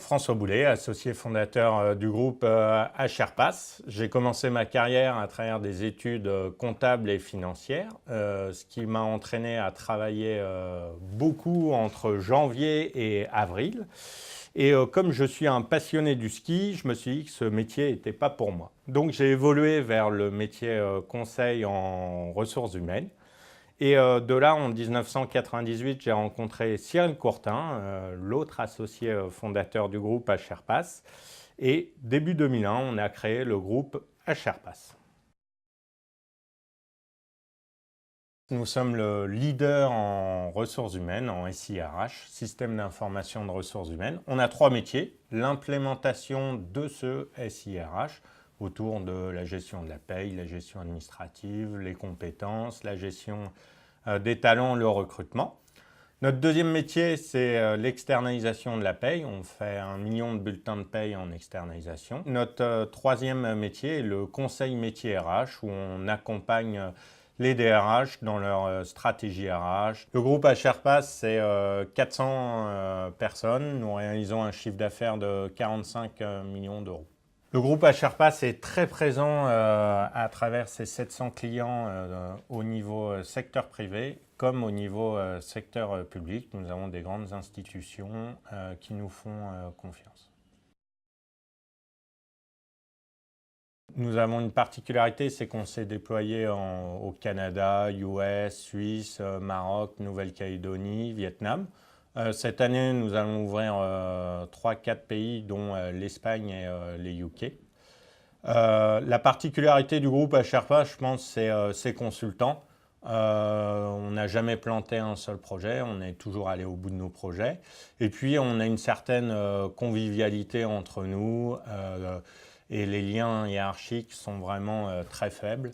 François Boulet, associé fondateur du groupe HRPass. J'ai commencé ma carrière à travers des études comptables et financières, ce qui m'a entraîné à travailler beaucoup entre janvier et avril. Et comme je suis un passionné du ski, je me suis dit que ce métier n'était pas pour moi. Donc j'ai évolué vers le métier conseil en ressources humaines. Et de là, en 1998, j'ai rencontré Cyril Courtin, l'autre associé fondateur du groupe HRPass. Et début 2001, on a créé le groupe HRPass. Nous sommes le leader en ressources humaines, en SIRH, système d'information de ressources humaines. On a 3 métiers, l'implémentation de ce SIRH autour de la gestion de la paye, la gestion administrative, les compétences, la gestion des talents, le recrutement. Notre deuxième métier, c'est l'externalisation de la paye. On fait 1 million de bulletins de paye en externalisation. Notre troisième métier est le conseil métier RH, où on accompagne les DRH dans leur stratégie RH. Le groupe HRPass, c'est 400 personnes. Nous réalisons un chiffre d'affaires de 45 millions d'euros. Le groupe HRPass est très présent à travers ses 700 clients au niveau secteur privé comme au niveau secteur public. Nous avons des grandes institutions qui nous font confiance. Nous avons une particularité, c'est qu'on s'est déployé au Canada, US, Suisse, Maroc, Nouvelle-Calédonie, Vietnam. Cette année, nous allons ouvrir 3-4 pays, dont l'Espagne et les UK. La particularité du groupe HRPass, je pense, c'est ses consultants. On n'a jamais planté un seul projet, on est toujours allé au bout de nos projets. Et puis, on a une certaine convivialité entre nous et les liens hiérarchiques sont vraiment très faibles.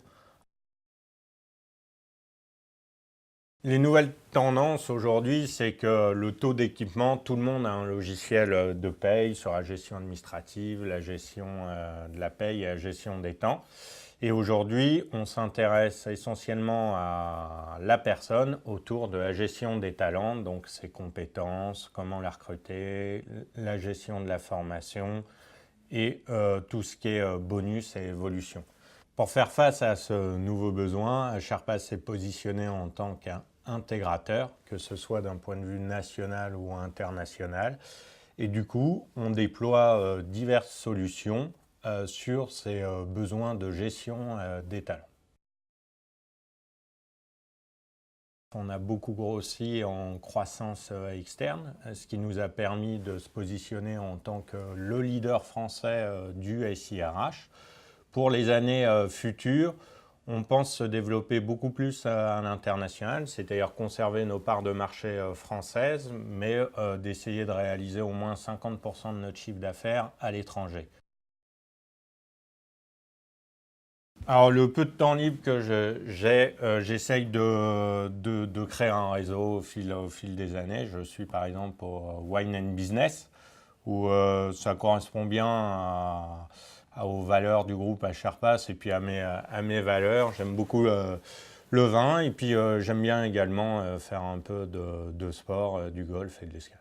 Les nouvelles tendances aujourd'hui, c'est que le taux d'équipement, tout le monde a un logiciel de paye sur la gestion administrative, la gestion de la paye et la gestion des temps. Et aujourd'hui, on s'intéresse essentiellement à la personne autour de la gestion des talents, donc ses compétences, comment la recruter, la gestion de la formation et tout ce qui est bonus et évolution. Pour faire face à ce nouveau besoin, HRPass s'est positionné en tant qu'intégrateur, que ce soit d'un point de vue national ou international. Et du coup, on déploie diverses solutions sur ces besoins de gestion des talents. On a beaucoup grossi en croissance externe, ce qui nous a permis de se positionner en tant que le leader français du SIRH. Pour les années futures, on pense se développer beaucoup plus à l'international, c'est-à-dire conserver nos parts de marché françaises, mais d'essayer de réaliser au moins 50% de notre chiffre d'affaires à l'étranger. Alors, le peu de temps libre que j'ai, j'essaye de créer un réseau au fil des années. Je suis par exemple au Wine and Business, où ça correspond bien aux valeurs du groupe HRPass et puis à mes valeurs. J'aime beaucoup le vin et puis j'aime bien également faire un peu de sport, du golf et de l'escalade.